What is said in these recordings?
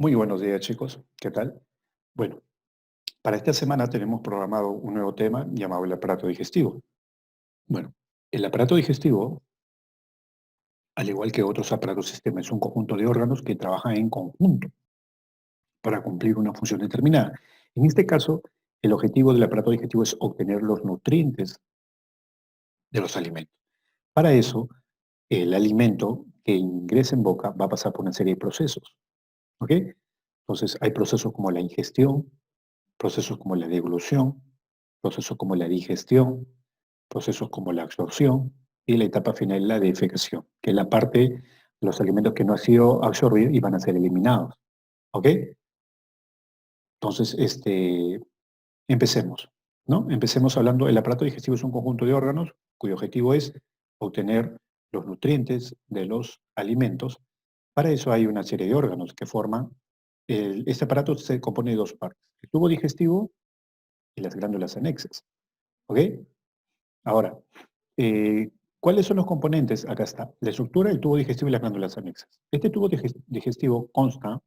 Muy buenos días, chicos. ¿Qué tal? Bueno, para esta semana tenemos programado un nuevo tema llamado el aparato digestivo. Bueno, el aparato digestivo, al igual que otros aparatos sistemas, es un conjunto de órganos que trabajan en conjunto para cumplir una función determinada. En este caso, el objetivo del aparato digestivo es obtener los nutrientes de los alimentos. Para eso, el alimento que ingresa en boca va a pasar por una serie de procesos. ¿Ok? Entonces, hay procesos como la ingestión, procesos como la deglución, procesos como la digestión, procesos como la absorción y la etapa final, la defecación, que es la parte de los alimentos que no han sido absorbidos y van a ser eliminados. ¿Ok? Entonces, empecemos, ¿no? Empecemos hablando, el aparato digestivo es un conjunto de órganos cuyo objetivo es obtener los nutrientes de los alimentos. Para eso hay una serie de órganos que forman, este aparato se compone de dos partes, el tubo digestivo y las glándulas anexas. ¿Ok? Ahora, ¿cuáles son los componentes? Acá está. La estructura del tubo digestivo y las glándulas anexas. Este tubo digestivo consta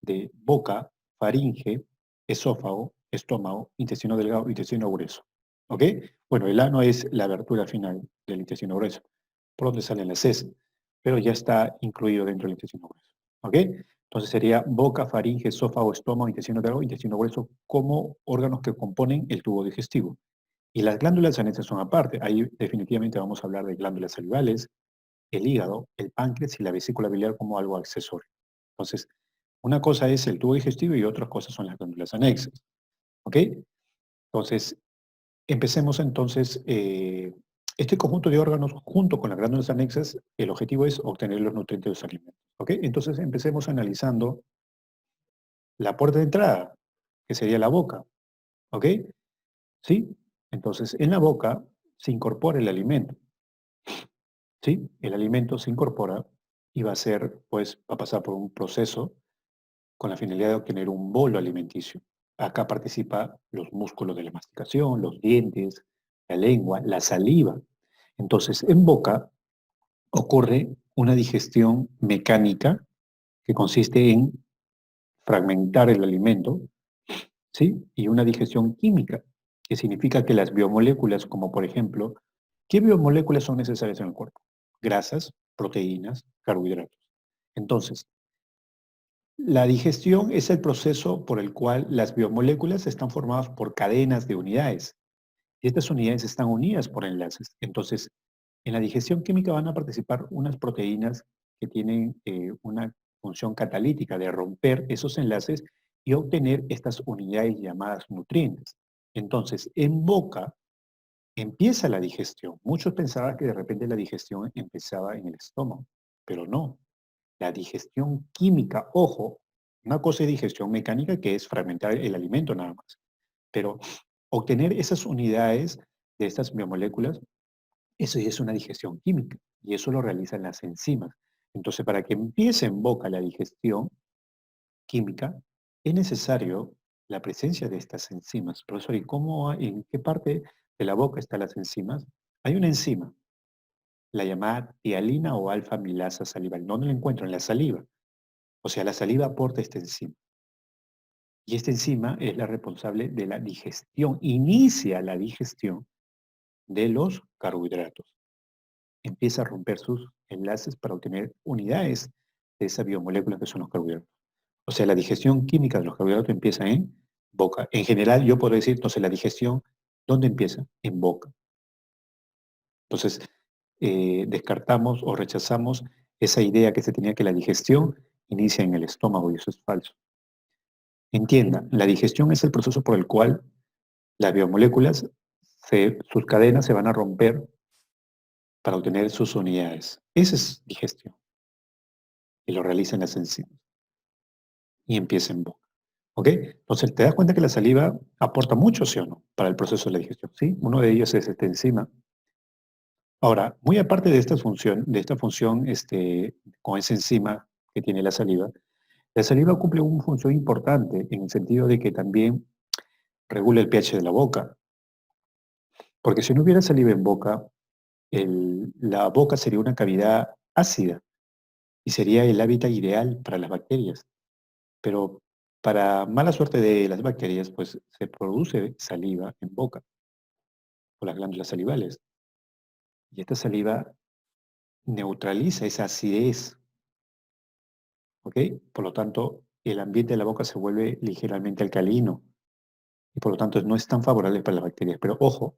de boca, faringe, esófago, estómago, intestino delgado, intestino grueso. ¿Ok? Bueno, el ano es la abertura final del intestino grueso, por donde salen las heces, pero ya está incluido dentro del intestino grueso. ¿Ok? Entonces sería boca, faringe, esófago, estómago, intestino delgado, intestino grueso como órganos que componen el tubo digestivo. Y las glándulas anexas son aparte. Ahí definitivamente vamos a hablar de glándulas salivales, el hígado, el páncreas y la vesícula biliar como algo accesorio. Entonces, una cosa es el tubo digestivo y otra cosa son las glándulas anexas. ¿Ok? Entonces, empecemos entonces. Este conjunto de órganos junto con las glándulas anexas, el objetivo es obtener los nutrientes de los alimentos. ¿Ok? Entonces, empecemos analizando la puerta de entrada, que sería la boca. ¿Ok? ¿Sí? Entonces, en la boca se incorpora el alimento. ¿Sí? El alimento se incorpora y va a ser, pues, va a pasar por un proceso con la finalidad de obtener un bolo alimenticio. Acá participa los músculos de la masticación, los dientes, la lengua, la saliva. Entonces, en boca ocurre una digestión mecánica que consiste en fragmentar el alimento, ¿sí? Y una digestión química, que significa que las biomoléculas, como por ejemplo, ¿qué biomoléculas son necesarias en el cuerpo? Grasas, proteínas, carbohidratos. Entonces, la digestión es el proceso por el cual las biomoléculas están formadas por cadenas de unidades. Y estas unidades están unidas por enlaces. Entonces, en la digestión química van a participar unas proteínas que tienen una función catalítica de romper esos enlaces y obtener estas unidades llamadas nutrientes. Entonces, en boca empieza la digestión. Muchos pensaban que de repente la digestión empezaba en el estómago, pero no. La digestión química, ojo, una cosa es digestión mecánica que es fragmentar el alimento nada más, pero obtener esas unidades de estas biomoléculas, eso ya es una digestión química y eso lo realizan las enzimas. Entonces, para que empiece en boca la digestión química, es necesario la presencia de estas enzimas. Profesor, ¿y cómo, en qué parte de la boca están las enzimas? Hay una enzima, la llamada tialina o alfa-milasa salival. ¿Dónde la encuentro? En la saliva. O sea, la saliva aporta esta enzima. Y esta enzima es la responsable de la digestión, inicia la digestión de los carbohidratos. Empieza a romper sus enlaces para obtener unidades de esa biomolécula que son los carbohidratos. O sea, la digestión química de los carbohidratos empieza en boca. En general, yo puedo decir, entonces, la digestión, ¿dónde empieza? En boca. Entonces, descartamos o rechazamos esa idea que se tenía que la digestión inicia en el estómago y eso es falso. Entienda, la digestión es el proceso por el cual las biomoléculas, sus cadenas se van a romper para obtener sus unidades. Esa es digestión. Y lo realizan las enzimas. Y empieza en boca. ¿Ok? Entonces, ¿te das cuenta que la saliva aporta mucho, sí o no, para el proceso de la digestión? Sí, uno de ellos es esta enzima. Ahora, muy aparte de esta función con esa enzima que tiene la saliva cumple una función importante en el sentido de que también regula el pH de la boca. Porque si no hubiera saliva en boca, la boca sería una cavidad ácida y sería el hábitat ideal para las bacterias. Pero para mala suerte de las bacterias, pues se produce saliva en boca por las glándulas salivales. Y esta saliva neutraliza esa acidez, ¿ok? Por lo tanto, el ambiente de la boca se vuelve ligeramente alcalino y por lo tanto no es tan favorable para las bacterias. Pero ojo,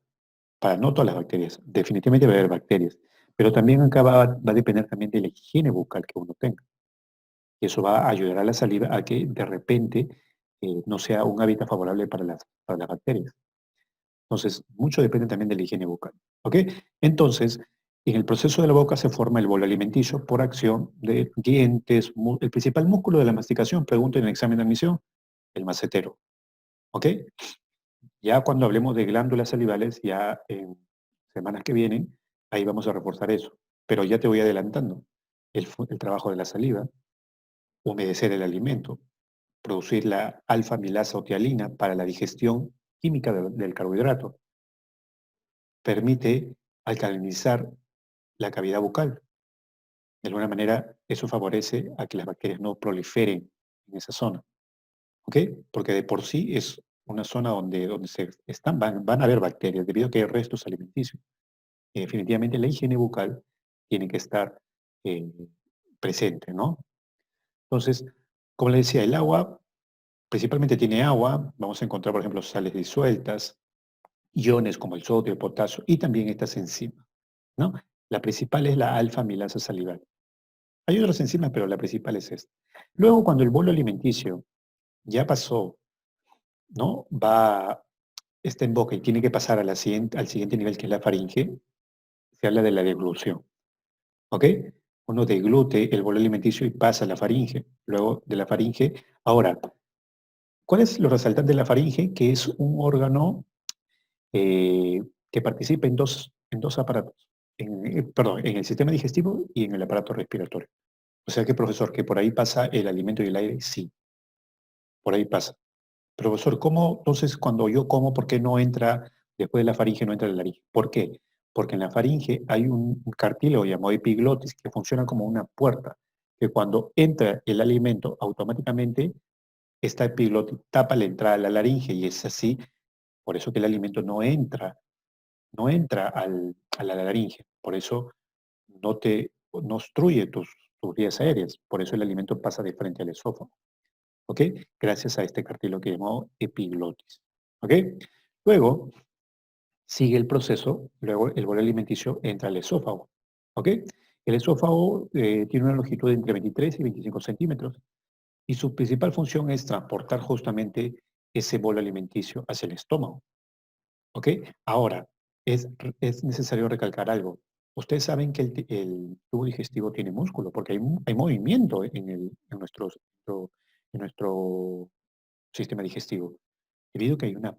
para no todas las bacterias, definitivamente va a haber bacterias, pero también acá va a depender también de la higiene bucal que uno tenga. Y eso va a ayudar a la saliva a que de repente no sea un hábitat favorable para las bacterias. Entonces, mucho depende también de la higiene bucal. ¿Ok? Entonces, en el proceso de la boca se forma el bolo alimenticio por acción de dientes, el principal músculo de la masticación, pregunto en el examen de admisión, el macetero. ¿Ok? Ya cuando hablemos de glándulas salivales, ya en semanas que vienen, ahí vamos a reforzar eso. Pero ya te voy adelantando. El trabajo de la saliva, humedecer el alimento, producir la alfa-milasa o tialina para la digestión química del carbohidrato, permite alcalinizar la cavidad bucal. De alguna manera, eso favorece a que las bacterias no proliferen en esa zona. ¿Ok? Porque de por sí es una zona donde van a haber bacterias debido a que hay restos alimenticios. Y definitivamente la higiene bucal tiene que estar eh, presente, ¿no? Entonces, como le decía, el agua principalmente tiene agua, vamos a encontrar, por ejemplo, sales disueltas, iones como el sodio, el potasio y también estas enzimas, ¿no? La principal es la alfa-amilasa salival. Hay otras enzimas, pero la principal es esta. Luego, cuando el bolo alimenticio ya pasó, ¿no? Está en boca y tiene que pasar a al siguiente nivel, que es la faringe, se habla de la deglución, ¿ok? Uno deglute el bolo alimenticio y pasa a la faringe. Luego de la faringe, ahora, ¿cuál es lo resaltante de la faringe? Que es un órgano eh, que participa en dos aparatos, perdón, en el sistema digestivo y en el aparato respiratorio. O sea que, profesor, que por ahí pasa el alimento y el aire, sí, por ahí pasa. Profesor, ¿cómo entonces cuando yo como, por qué no entra, después de la faringe no entra la laringe? ¿Por qué? Porque en la faringe hay un cartílago llamado epiglotis que funciona como una puerta, que cuando entra el alimento, automáticamente esta epiglotis tapa la entrada a la laringe y es así, por eso que el alimento no entra a la laringe, por eso no obstruye tus vías aéreas, por eso el alimento pasa de frente al esófago. ¿Ok? Gracias a este cartílago que llamado epiglotis. ¿Ok? Luego sigue el proceso, luego el bolo alimenticio entra al esófago. ¿Ok? El esófago tiene una longitud de entre 23 y 25 centímetros y su principal función es transportar justamente ese bolo alimenticio hacia el estómago. ¿Ok? Ahora, es, es necesario recalcar algo. Ustedes saben que el tubo digestivo tiene músculo porque hay movimiento en nuestro sistema digestivo, debido a que hay una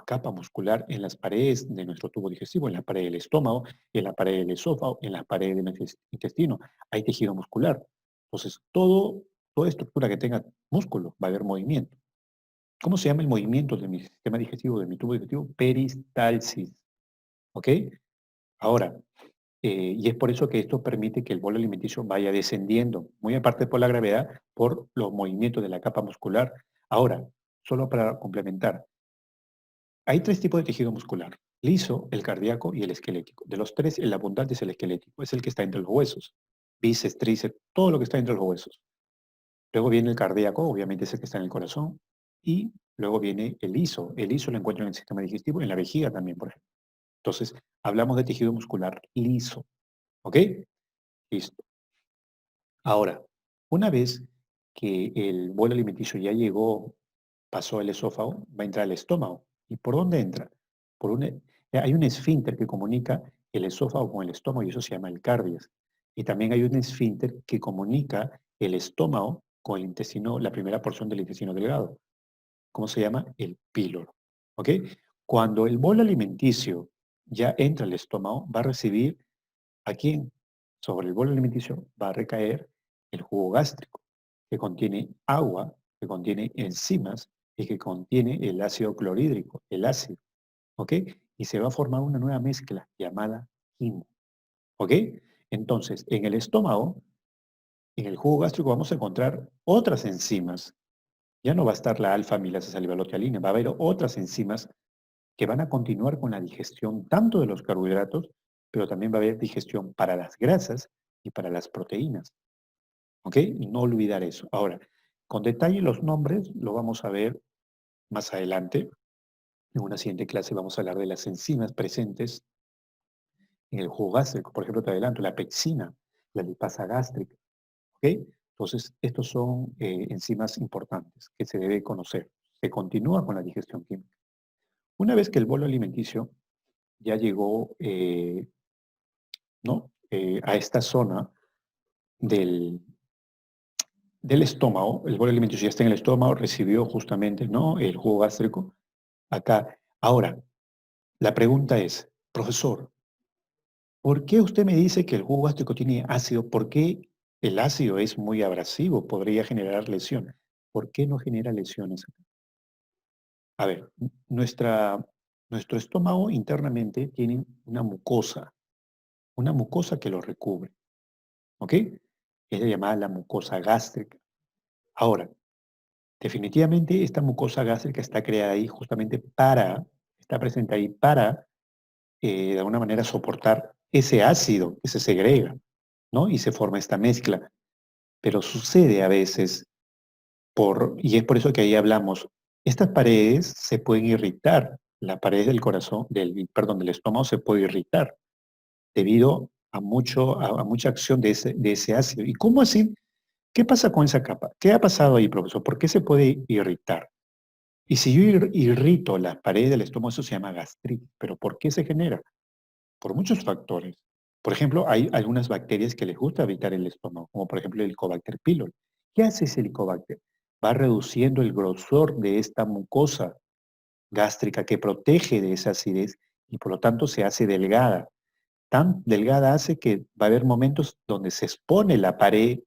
capa muscular en las paredes de nuestro tubo digestivo, en la pared del estómago, en la pared del esófago, en la pared del intestino. Hay tejido muscular. Entonces, toda estructura que tenga músculo va a haber movimiento. ¿Cómo se llama el movimiento de mi sistema digestivo, de mi tubo digestivo? Peristalsis. ¿Ok? Ahora, y es por eso que esto permite que el bolo alimenticio vaya descendiendo, muy aparte por la gravedad, por los movimientos de la capa muscular. Ahora, solo para complementar, hay tres tipos de tejido muscular: liso, el cardíaco y el esquelético. De los tres, el abundante es el esquelético, es el que está entre los huesos. Bíceps, tríceps, todo lo que está entre los huesos. Luego viene el cardíaco, obviamente es el que está en el corazón. Y luego viene el liso. El liso lo encuentro en el sistema digestivo, en la vejiga también, por ejemplo. Entonces, hablamos de tejido muscular liso. ¿Ok? Listo. Ahora, una vez que el bolo alimenticio ya llegó, pasó el esófago, va a entrar al estómago. ¿Y por dónde entra? Hay un esfínter que comunica el esófago con el estómago y eso se llama el cardias. Y también hay un esfínter que comunica el estómago con el intestino, la primera porción del intestino delgado. ¿Cómo se llama? El píloro. ¿Ok? Cuando el bolo alimenticio ya entra al estómago, va a recibir, ¿a quién? Sobre el bolo alimenticio va a recaer el jugo gástrico, que contiene agua, que contiene enzimas y que contiene el ácido clorhídrico, el ácido, ¿ok? Y se va a formar una nueva mezcla llamada quimo, ¿ok? Entonces, en el estómago, en el jugo gástrico vamos a encontrar otras enzimas Ya no va a estar la alfa-amilasa salivalotealina, va a haber otras enzimas que van a continuar con la digestión tanto de los carbohidratos, pero también va a haber digestión para las grasas y para las proteínas. ¿Ok? No olvidar eso. Ahora, con detalle los nombres lo vamos a ver más adelante. En una siguiente clase vamos a hablar de las enzimas presentes en el jugo gástrico. Por ejemplo, te adelanto, la pexina, la lipasa gástrica. ¿Ok? Entonces, estos son enzimas importantes que se debe conocer. Se continúa con la digestión química. Una vez que el bolo alimenticio ya llegó ¿no? A esta zona del, del estómago, el bolo alimenticio ya está en el estómago, recibió justamente, ¿no?, el jugo gástrico acá. Ahora, la pregunta es, profesor, ¿por qué usted me dice que el jugo gástrico tiene ácido? ¿Por qué el ácido es muy abrasivo? Podría generar lesiones. ¿Por qué no genera lesiones? A ver, nuestro estómago internamente tiene una mucosa que lo recubre, ¿ok? Es llamada la mucosa gástrica. Ahora, definitivamente esta mucosa gástrica está creada ahí justamente está presente ahí para, de alguna manera, soportar ese ácido que se segrega, ¿no? Y se forma esta mezcla. Pero sucede a veces, y es por eso que ahí hablamos, estas paredes se pueden irritar, la pared del corazón, perdón, del estómago se puede irritar debido a mucha acción de ese ácido. ¿Y cómo así? ¿Qué pasa con esa capa? ¿Qué ha pasado ahí, profesor? ¿Por qué se puede irritar? Y si yo irrito las paredes del estómago, eso se llama gastritis. ¿Pero por qué se genera? Por muchos factores. Por ejemplo, hay algunas bacterias que les gusta habitar el estómago, como por ejemplo el Helicobacter pylori. ¿Qué hace ese Helicobacter? Va reduciendo el grosor de esta mucosa gástrica que protege de esa acidez y por lo tanto se hace delgada. Tan delgada hace que va a haber momentos donde se expone la pared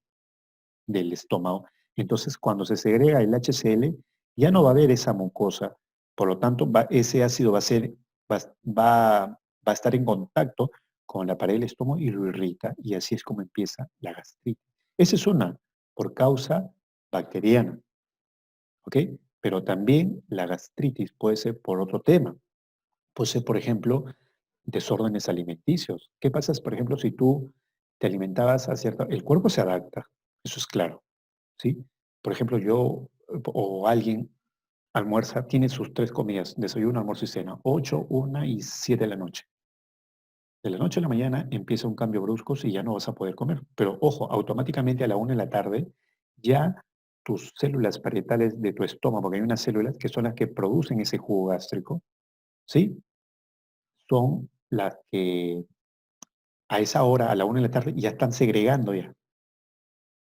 del estómago. Entonces, cuando se segrega el HCl, ya no va a haber esa mucosa. Por lo tanto, ese ácido va, va a estar en contacto con la pared del estómago y lo irrita. Y así es como empieza la gastritis. Esa es una, por causa bacteriana. ¿Ok? Pero también la gastritis puede ser por otro tema. Puede ser, por ejemplo, desórdenes alimenticios. ¿Qué pasa, por ejemplo, si tú te alimentabas a cierta... El cuerpo se adapta, eso es claro. ¿Sí? Por ejemplo, yo o alguien almuerza, tiene sus tres comidas, desayuno, almuerzo y cena, 8, 1 y 7 de la noche. De la noche a la mañana empieza un cambio brusco y ya no vas a poder comer. Pero ojo, automáticamente a la 1 de la tarde ya tus células parietales de tu estómago, porque hay unas células que son las que producen ese jugo gástrico, ¿sí? Son las que a esa hora, a la 1 de la tarde, ya están segregando ya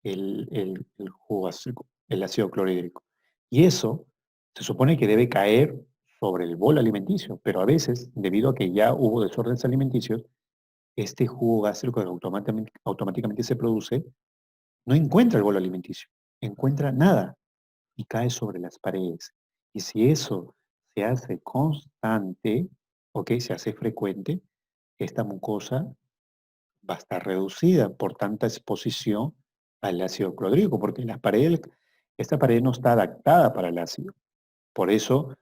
el jugo gástrico, el ácido clorhídrico. Y eso se supone que debe caer sobre el bolo alimenticio, pero a veces, debido a que ya hubo desórdenes alimenticios, este jugo gástrico que automáticamente se produce, no encuentra el bolo alimenticio, encuentra nada y cae sobre las paredes. Y si eso se hace constante, ¿ok? Se hace frecuente, esta mucosa va a estar reducida por tanta exposición al ácido clorhídrico, porque esta pared no está adaptada para el ácido. Por eso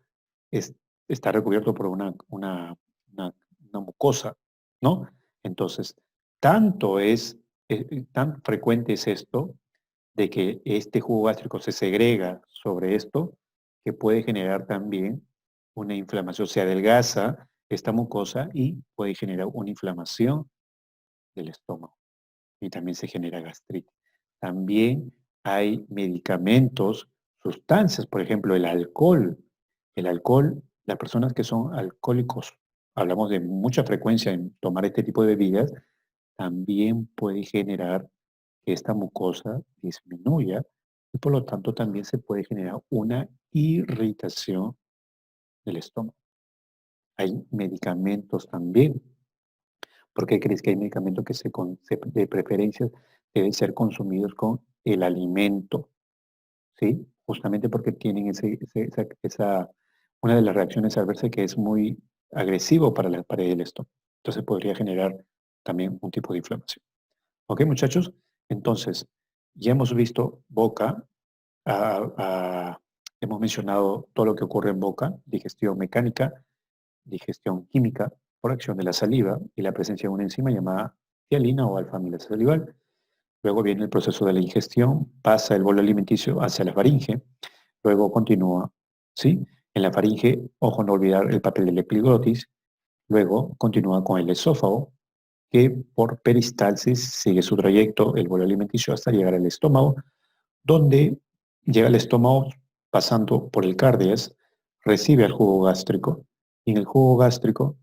es- está recubierto por una- una mucosa, ¿no? Entonces, tan frecuente es esto de que este jugo gástrico se segrega sobre esto que puede generar también una inflamación, se adelgaza esta mucosa y puede generar una inflamación del estómago y también se genera gastritis. También hay medicamentos, sustancias, por ejemplo, el alcohol. El alcohol, las personas que son alcohólicos, hablamos de mucha frecuencia en tomar este tipo de bebidas, también puede generar que esta mucosa disminuya y por lo tanto también se puede generar una irritación del estómago. Hay medicamentos también. ¿Por qué crees que hay medicamentos que de preferencia deben ser consumidos con el alimento? ¿Sí? Justamente porque tienen una de las reacciones adversas que es muy agresivo para la pared del estómago. Entonces podría generar también un tipo de inflamación. ¿Ok, muchachos? Entonces, ya hemos visto boca, Hemos mencionado todo lo que ocurre en boca, digestión mecánica, digestión química por acción de la saliva y la presencia de una enzima llamada tialina o alfa-amilasa salival. Luego viene el proceso de la ingestión, pasa el bolo alimenticio hacia la faringe, luego continúa, ¿sí? En la faringe, ojo no olvidar el papel del epiglotis, luego continúa con el esófago, que por peristalsis sigue su trayecto, el bolo alimenticio, hasta llegar al estómago, donde llega al estómago pasando por el cardias, recibe el jugo gástrico, y en el jugo gástrico,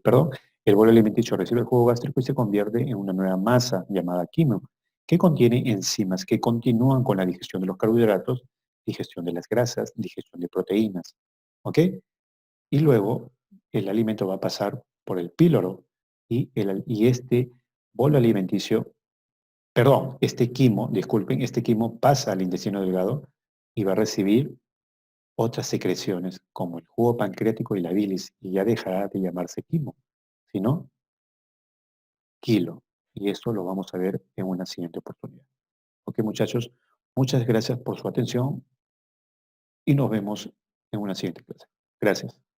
perdón, el bolo alimenticio recibe el jugo gástrico y se convierte en una nueva masa llamada quimo, que contiene enzimas que continúan con la digestión de los carbohidratos, digestión de las grasas, digestión de proteínas. ¿Ok? Y luego el alimento va a pasar por el píloro y este bolo alimenticio, perdón, este quimo, disculpen, este quimo pasa al intestino delgado y va a recibir otras secreciones como el jugo pancreático y la bilis y ya dejará de llamarse quimo, sino kilo. Y esto lo vamos a ver en una siguiente oportunidad. Ok, muchachos, muchas gracias por su atención y nos vemos en una siguiente clase. Gracias.